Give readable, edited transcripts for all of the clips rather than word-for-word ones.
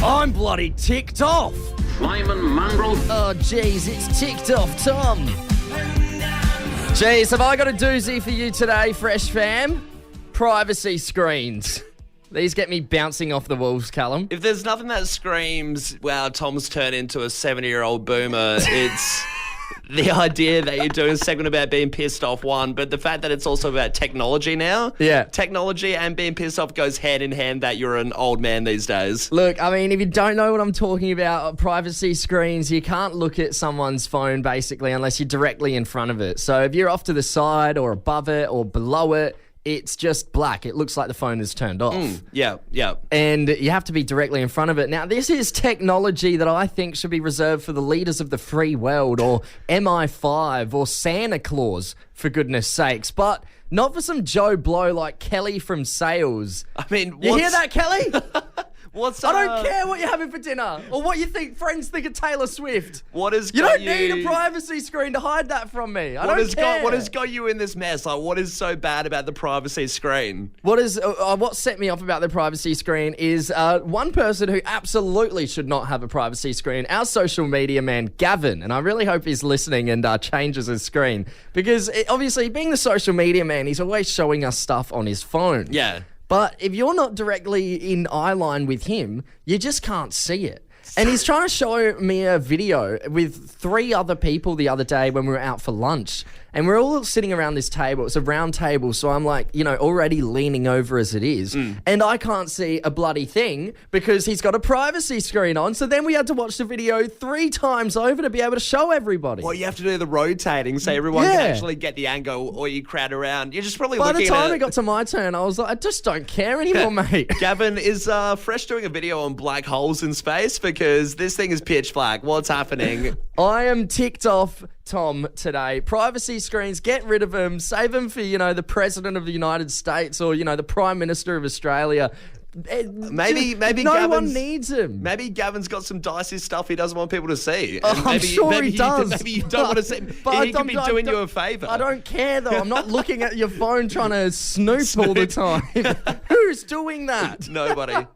I'm bloody ticked off. Flyman mongrel. Oh, jeez, it's ticked off, Tom. Jeez, have I got a doozy for you today, Fresh Fam? Privacy screens. These get me bouncing off the walls, Callum. If there's nothing that screams, wow, Tom's turned into a 70-year-old boomer, it's the idea that you're doing a segment about being pissed off, one, but the fact that it's also about technology now. Yeah. Technology and being pissed off goes hand in hand that you're an old man these days. Look, I mean, if you don't know what I'm talking about, privacy screens, you can't look at someone's phone, basically, unless you're directly in front of it. So if you're off to the side or above it or below it, it's just black. It looks like the phone is turned off. Yeah. And you have to be directly in front of it. Now, this is technology that I think should be reserved for the leaders of the free world or MI5 or Santa Claus, for goodness sakes. But not for some Joe Blow like Kelly from Sales. I mean, You hear that, Kelly? What's I don't care what you're having for dinner or what you think friends think of Taylor Swift. You don't need a privacy screen to hide that from me. I don't care. What has got you in this mess? Like, what is so bad about the privacy screen? What set me off about the privacy screen is one person who absolutely should not have a privacy screen, our social media man, Gavin. And I really hope he's listening and changes his screen because obviously being the social media man, he's always showing us stuff on his phone. Yeah. But if you're not directly in eye line with him, you just can't see it. And he's trying to show me a video with 3 other people the other day when we were out for lunch. And we're all sitting around this table. It's a round table. So I'm like, already leaning over as it is. And I can't see a bloody thing because he's got a privacy screen on. So then we had to watch the video 3 times over to be able to show everybody. Well, you have to do the rotating so everyone can actually get the angle or you crowd around. You're just probably By looking the time at it got to my turn, I was like, I just don't care anymore, mate. Gavin, is Fresh doing a video on black holes in space? Because this thing is pitch black. What's happening? I am ticked off, Tom, today. Privacy screens, get rid of them. Save them for, the President of the United States or, the Prime Minister of Australia. Maybe no one needs them. Maybe Gavin's got some dicey stuff he doesn't want people to see. I'm sure he does. Maybe you don't want to see. He could be doing you a favour. I don't care though. I'm not looking at your phone trying to snoop all the time. Who's doing that? Nobody.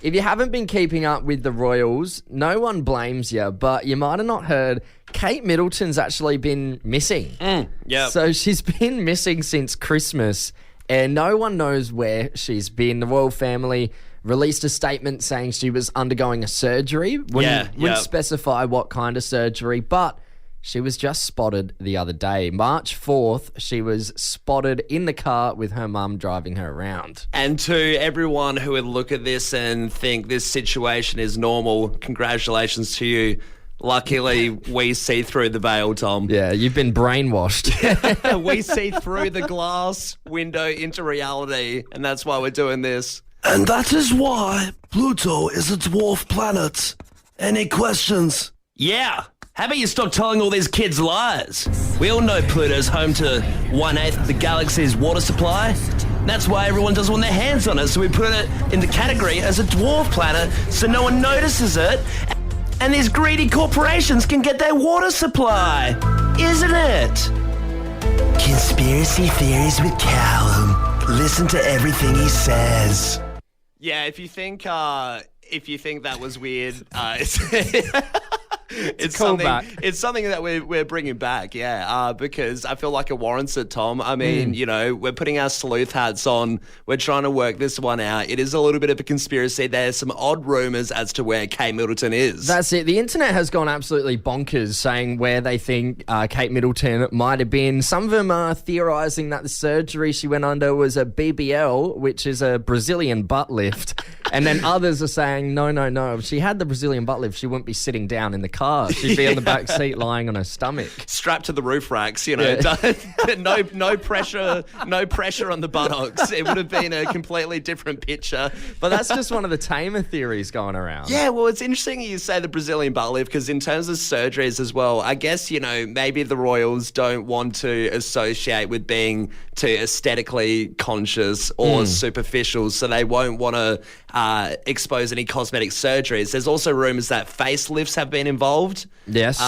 If you haven't been keeping up with the Royals, no one blames you, but you might have not heard Kate Middleton's actually been missing. Yeah. So she's been missing since Christmas, and no one knows where she's been. The royal family released a statement saying she was undergoing a surgery. Wouldn't specify what kind of surgery, but she was just spotted the other day. March 4th, she was spotted in the car with her mum driving her around. And to everyone who would look at this and think this situation is normal, congratulations to you. Luckily, we see through the veil, Tom. Yeah, you've been brainwashed. We see through the glass window into reality, and that's why we're doing this. And that is why Pluto is a dwarf planet. Any questions? Yeah. How about you stop telling all these kids lies? We all know Pluto's home to 1/8 of the galaxy's water supply. That's why everyone doesn't want their hands on it, so we put it in the category as a dwarf planet so no one notices it, and these greedy corporations can get their water supply. Isn't it? Conspiracy theories with Callum. Listen to everything he says. Yeah, if you think that was weird, it's something that we're bringing back, because I feel like it warrants it, Tom. I mean, we're putting our sleuth hats on. We're trying to work this one out. It is a little bit of a conspiracy. There's some odd rumours as to where Kate Middleton is. That's it. The internet has gone absolutely bonkers saying where they think Kate Middleton might have been. Some of them are theorising that the surgery she went under was a BBL, which is a Brazilian butt lift. And then others are saying, no. If she had the Brazilian butt lift, she wouldn't be sitting down in the car. She'd be on the back seat lying on her stomach. Strapped to the roof racks, no pressure on the buttocks. It would have been a completely different picture. But that's just one of the tamer theories going around. Yeah, well, it's interesting you say the Brazilian butt lift because in terms of surgeries as well, I guess, maybe the Royals don't want to associate with being too aesthetically conscious or superficial, so they won't want to expose any cosmetic surgeries. There's also rumours that facelifts have been involved involved. Yes.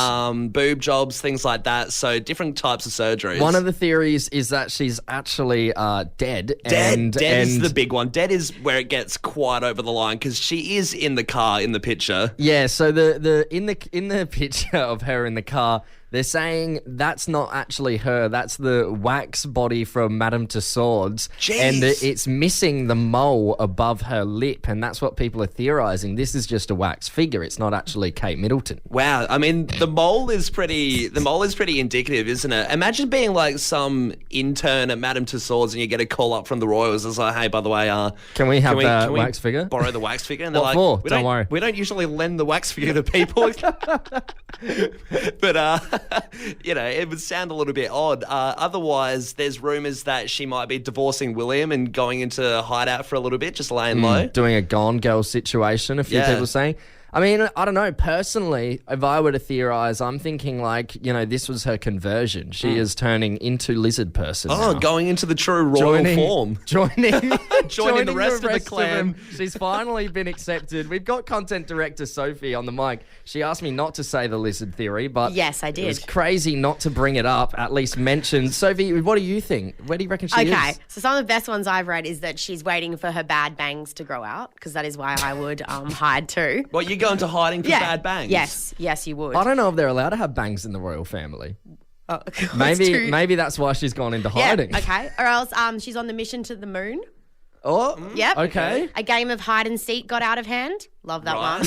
Boob jobs, things like that. So different types of surgeries. One of the theories is that she's actually dead. Dead is the big one. Dead is where it gets quite over the line because she is in the car in the picture. Yeah, so in the picture of her in the car, they're saying that's not actually her. That's the wax body from Madame Tussauds. Jeez. And it's missing the mole above her lip, and that's what people are theorising. This is just a wax figure. It's not actually Kate Middleton. Wow, I mean the mole is pretty indicative, isn't it? Imagine being like some intern at Madame Tussauds and you get a call up from the Royals. It's like, hey, by the way, can we have that wax figure? Borrow the wax figure? And they're What like, for? Don't worry. We don't usually lend the wax figure to people. But it would sound a little bit odd. Otherwise, there's rumours that she might be divorcing William and going into hideout for a little bit, just laying low. Doing a Gone Girl situation, a few people saying. I mean, I don't know. Personally, if I were to theorise, I'm thinking this was her conversion. She is turning into lizard person. Oh, now. going into the true royal form. Joining the rest of the clan. them. She's finally been accepted. We've got content director Sophie on the mic. She asked me not to say the lizard theory, but yes, I did. It was crazy not to bring it up, at least mention. Sophie, what do you think? Where do you reckon she is? Okay, so some of the best ones I've read is that she's waiting for her bad bangs to grow out, because that is why I would hide too. What, you go into hiding for bad bangs? Yes, you would. I don't know if they're allowed to have bangs in the royal family. Maybe that's why she's gone into hiding. Yeah, okay. Or else she's on the mission to the moon. Oh, yep. Okay. A game of hide and seek got out of hand. Love that one.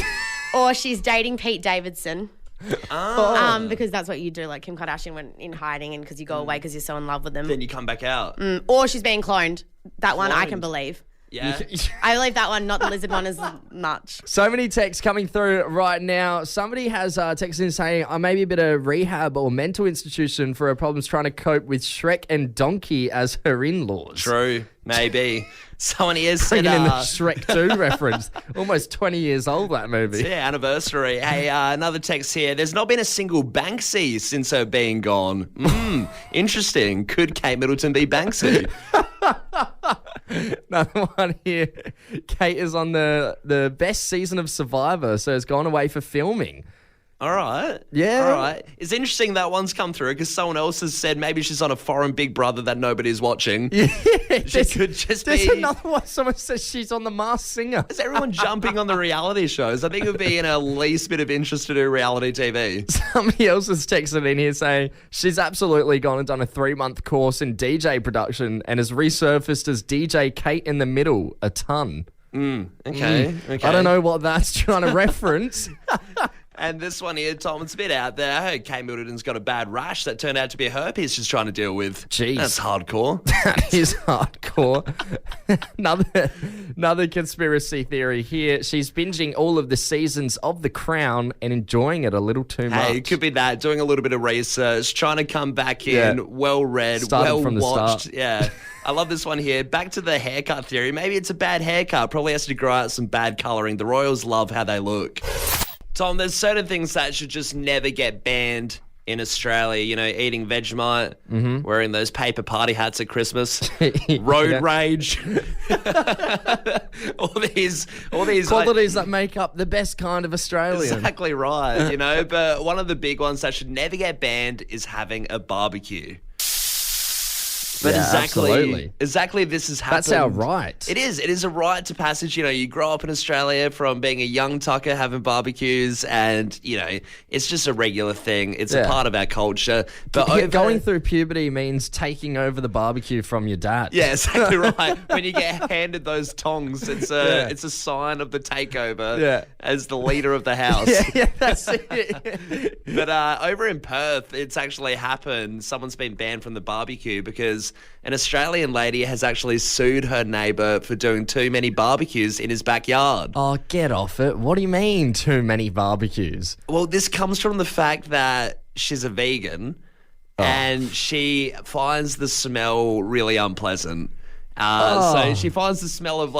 Or she's dating Pete Davidson. Because that's what you do. Like Kim Kardashian went in hiding, and because you go away because you're so in love with them. Then you come back out. Or she's being cloned. That one I can believe. Yeah. I believe that one, not the lizard one as much. So many texts coming through right now. Somebody has texted in saying, I may be a bit of rehab or mental institution for her problems trying to cope with Shrek and Donkey as her in-laws. True, maybe. Someone here said... Bringing in the Shrek 2 reference. Almost 20 years old, that movie. Yeah, anniversary. Hey, another text here. There's not been a single Banksy since her being gone. Interesting. Could Kate Middleton be Banksy? Another one here. Kate is on the best season of Survivor, so has gone away for filming. All right. Yeah. All right. It's interesting that one's come through because someone else has said maybe she's on a foreign Big Brother that nobody's watching. Yeah. She could just There's be... another one. Someone says she's on The Masked Singer. Is everyone jumping on the reality shows? I think it would be in her least bit of interest to do reality TV. Somebody else has texted in here saying she's absolutely gone and done a 3-month course in DJ production and has resurfaced as DJ Kate in the Middle a ton. Okay. I don't know what that's trying to reference. And this one here, Tom, it's a bit out there. I heard Kate Middleton's got a bad rash that turned out to be a herpes she's trying to deal with. Jeez. That's hardcore. That is hardcore. Another conspiracy theory here. She's binging all of the seasons of The Crown and enjoying it a little too much. Hey, it could be that. Doing a little bit of research, trying to come back in, well-read, Started from the well-watched. start. Yeah. I love this one here. Back to the haircut theory. Maybe it's a bad haircut. Probably has to grow out some bad colouring. The Royals love how they look. Tom, there's certain things that should just never get banned in Australia. You know, eating Vegemite, wearing those paper party hats at Christmas, road rage, all these qualities that make up the best kind of Australian. Exactly right. You know, but one of the big ones that should never get banned is having a barbecue. But absolutely. Exactly this has happened. That's our right. It is. It is a rite to passage. You know, you grow up in Australia from being a young tucker having barbecues and, you know, it's just a regular thing. It's a part of our culture. But going through puberty means taking over the barbecue from your dad. Yeah, exactly right. When you get handed those tongs, it's a sign of the takeover as the leader of the house. Yeah, that's it. But over in Perth, it's actually happened. Someone's been banned from the barbecue because an Australian lady has actually sued her neighbour for doing too many barbecues in his backyard. Oh, get off it. What do you mean too many barbecues? Well, this comes from the fact that she's a vegan and she finds the smell really unpleasant. So she finds the smell of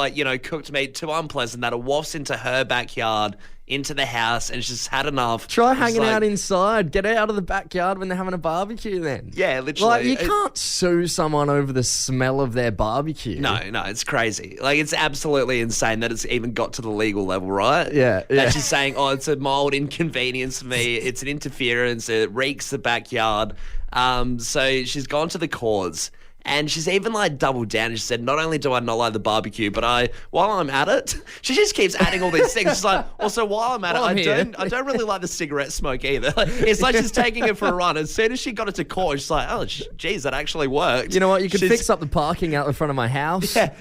cooked meat too unpleasant that it wafts into her backyard, into the house, and she's had enough. Try hanging out inside. Get out of the backyard when they're having a barbecue then. Yeah, literally. Like, you can't sue someone over the smell of their barbecue. No, it's crazy. Like, it's absolutely insane that it's even got to the legal level, right? Yeah. That she's saying, it's a mild inconvenience for me. It's an interference. It reeks the backyard. So she's gone to the courts. And she's even doubled down and she said, not only do I not like the barbecue, but while I'm at it, she just keeps adding all these things. She's like, also while I'm at it, I don't really like the cigarette smoke either. It's like she's taking it for a run. As soon as she got it to court, she's like, oh, geez, that actually worked. You know what? You could fix up the parking out in front of my house. Yeah,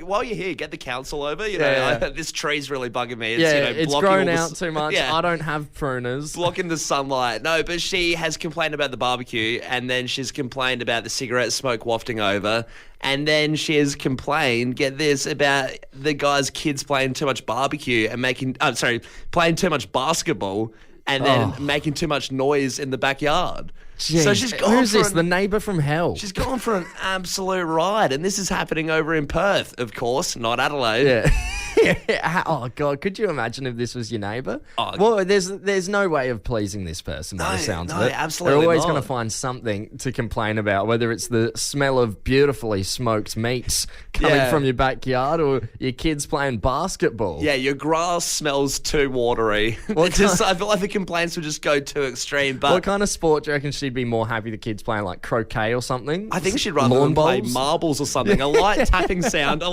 while you're here, get the council over. This tree's really bugging me. It's grown out too much. I don't have pruners. Blocking the sunlight. No, but she has complained about the barbecue, and then she's complained about the cigarette smoke wafting over, and then she has complained, get this, about the guy's kids playing too much barbecue and playing too much basketball and then making too much noise in the backyard. Jeez. So she's gone Who's this? The neighbour from hell. She's gone for an absolute ride, and this is happening over in Perth, of course, not Adelaide. Yeah. Oh God! Could you imagine if this was your neighbour? Well, there's no way of pleasing this person by the sounds of it. Absolutely, they're always going to find something to complain about, whether it's the smell of beautifully smoked meats coming from your backyard or your kids playing basketball. Yeah, your grass smells too watery. I feel like the complaints would just go too extreme. But what kind of sport do you reckon she'd be more happy the kids playing, like croquet or something? I think she'd rather play marbles or something. A light tapping sound,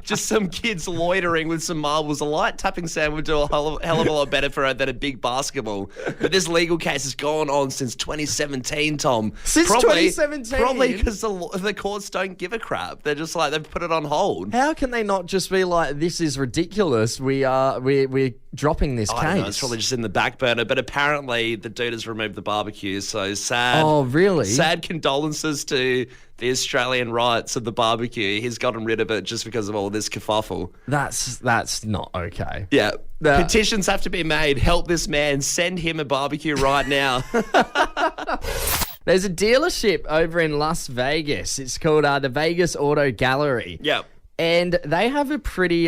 just some kids loitering with some marbles. A light tapping sound would do a hell of a lot better for her than a big basketball. But this legal case has gone on since 2017, Tom. Since 2017? Probably because the courts don't give a crap. They're just they've put it on hold. How can they not just be like, this is ridiculous, we're dropping this case? I don't know, it's probably just in the back burner, but apparently the dude has removed the barbecue, so sad. Oh, really? Sad condolences to the Australian rights of the barbecue. He's gotten rid of it just because of all this kerfuffle. That's not okay. Yeah. Petitions have to be made. Help this man. Send him a barbecue right now. There's a dealership over in Las Vegas. It's called the Vegas Auto Gallery. Yep. And they have a pretty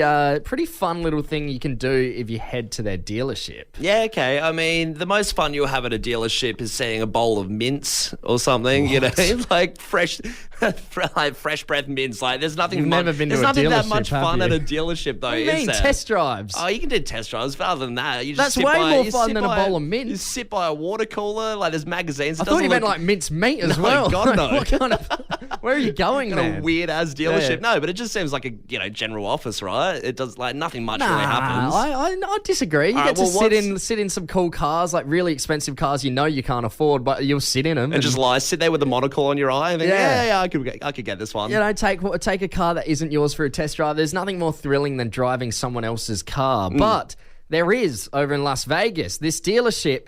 fun little thing you can do if you head to their dealership. Yeah, okay. I mean, the most fun you'll have at a dealership is seeing a bowl of mints or something, like fresh breath mints. Like, there's nothing. You've never been to a dealership, There's nothing that much fun at a dealership, though. What do you mean, there? test drives? Oh, you can do test drives, but other than that, you just that's way more fun than a bowl of mints. You sit by a water cooler. Like, there's magazines. I thought you meant like mince meat as well. God no. What kind of? Where are you going, man? A weird ass dealership. Yeah. No, but it just seems like a general office, right? It does nothing much really happens. I disagree. You get to sit in some cool cars, like really expensive cars you can't afford, but you'll sit in them and just sit there with a monocle on your eye and think, I could get this one. Take a car that isn't yours for a test drive. There's nothing more thrilling than driving someone else's car, but there is over in Las Vegas. This dealership,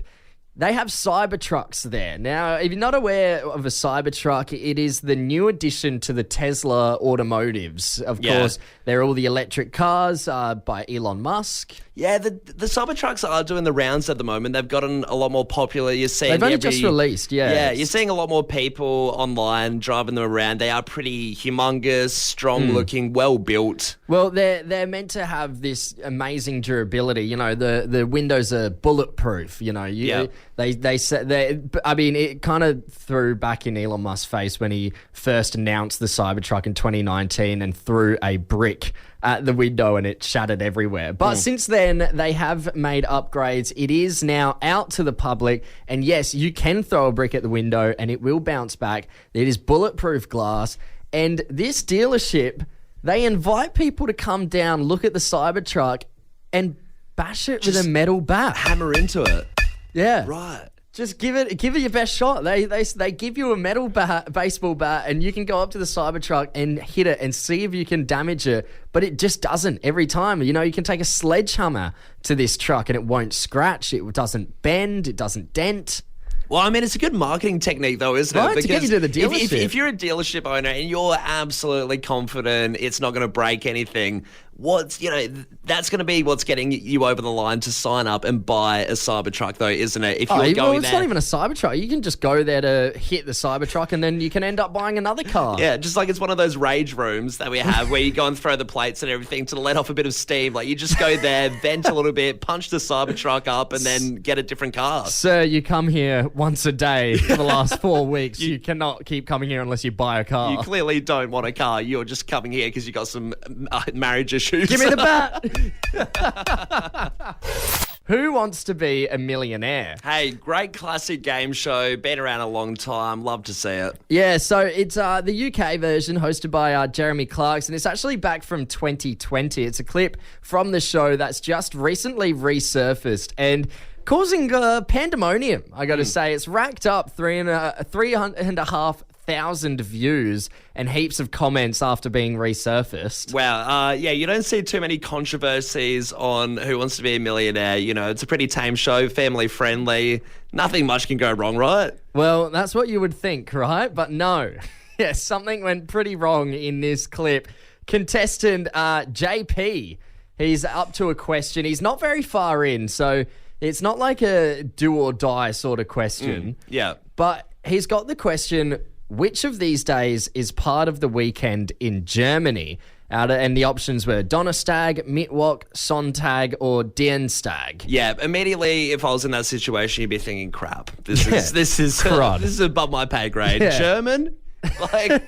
they have Cybertrucks there. Now, if you're not aware of a Cybertruck, it is the new addition to the Tesla automotives. Of course, they're all the electric cars by Elon Musk. Yeah, the Cybertrucks are doing the rounds at the moment. They've gotten a lot more popular. You're seeing they've only just released, Yeah, you're seeing a lot more people online driving them around. They are pretty humongous, strong-looking, well-built. Well, they're meant to have this amazing durability. The windows are bulletproof. They said it kind of threw back in Elon Musk's face when he first announced the Cybertruck in 2019 and threw a brick at the window and it shattered everywhere. But since then, they have made upgrades. It is now out to the public. And yes, you can throw a brick at the window and it will bounce back. It is bulletproof glass. And this dealership, they invite people to come down, look at the Cybertruck and bash it with a metal bat. Hammer into it. Yeah. Right. Just give it your best shot. They give you a metal baseball bat, and you can go up to the Cybertruck and hit it and see if you can damage it. But it just doesn't every time. You can take a sledgehammer to this truck and it won't scratch. It doesn't bend. It doesn't dent. Well, I mean, it's a good marketing technique, though, isn't it? Right, to get you to the dealership. If you're a dealership owner and you're absolutely confident it's not going to break anything, that's going to be what's getting you over the line to sign up and buy a Cybertruck, though, isn't it? If you're going it's there, not even a Cybertruck. You can just go there to hit the Cybertruck, and then you can end up buying another car. yeah, just like it's one of those rage rooms that we have where you go and throw the plates and everything to let off a bit of steam. Like you just go there, vent a little bit, punch the Cybertruck up, and then get a different car. Sir, you come here once a day for the last 4 weeks. You cannot keep coming here unless you buy a car. You clearly don't want a car. You're just coming here because you got some marriage issues. Give me the bat. Who wants to be a millionaire? Hey, great classic game show. Been around a long time. Love to see it. Yeah, so it's the UK version hosted by Jeremy Clarkson. It's actually back from 2020. It's a clip from the show that's just recently resurfaced and causing pandemonium, I got to say. It's racked up 3,500 views and heaps of comments after being resurfaced. Wow. You don't see too many controversies on Who Wants to Be a Millionaire. You know, it's a pretty tame show, family friendly. Nothing much can go wrong, right? Well, that's what you would think, right? But no. Yeah, something went pretty wrong in this clip. Contestant JP, he's up to a question. He's not very far in, so it's not like a do or die sort of question. Yeah. But he's got the question, which of these days is part of the weekend in Germany? And the options were Donnerstag, Mittwoch, Sonntag, or Dienstag. Yeah, immediately, if I was in that situation, you'd be thinking, crap. This is crud. This is above my pay grade. Yeah. German? Like,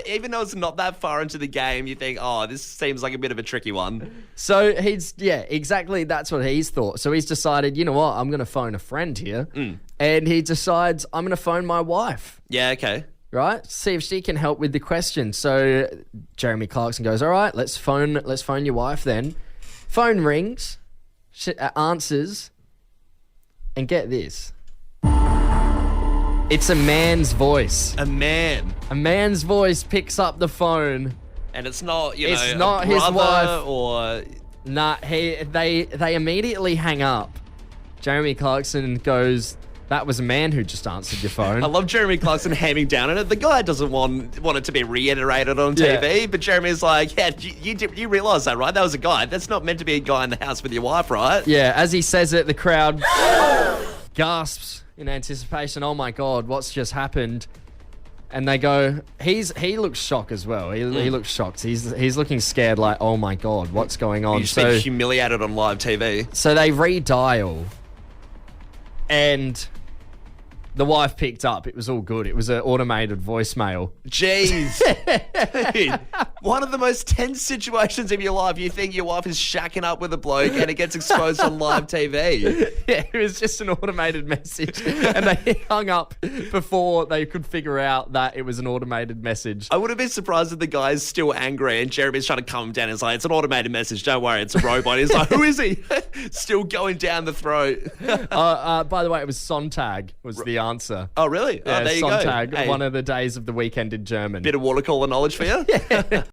even though it's not that far into the game, you think, oh, this seems like a bit of a tricky one. So exactly. That's what he's thought. So he's decided, you know what, I'm going to phone a friend here. And he decides, I'm going to phone my wife. Yeah, okay. Right? See if she can help with the question. So Jeremy Clarkson goes, all right, let's phone your wife then. Phone rings, she answers, and get this. It's a man's voice. A man. A man's voice picks up the phone. And it's not, It's a not his brother wife. or... Nah, they immediately hang up. Jeremy Clarkson goes, that was a man who just answered your phone. I love Jeremy Clarkson hamming down on it. The guy doesn't want it to be reiterated on TV, but Jeremy's like, yeah, you realise that, right? That was a guy. That's not meant to be a guy in the house with your wife, right? Yeah, as he says it, the crowd gasps in anticipation. Oh my God, what's just happened? And they go, he looks shocked as well. He looks shocked. He's looking scared, like, oh my God, what's going on? He's been humiliated on live TV. So they redial, and the wife picked up. It was all good. It was an automated voicemail. Jeez. Dude, one of the most tense situations of your life. You think your wife is shacking up with a bloke and it gets exposed on live TV. Yeah, it was just an automated message. And they hung up before they could figure out that it was an automated message. I would have been surprised if the guy's still angry and Jeremy's trying to calm him down. He's like, it's an automated message. Don't worry, it's a robot. He's like, who is he? Still going down the throat. By the way, it was Sonntag was the answer. Oh, really? Yeah, there you Sonntag, go. Hey, one of the days of the weekend in German. bit of water cooler knowledge for you?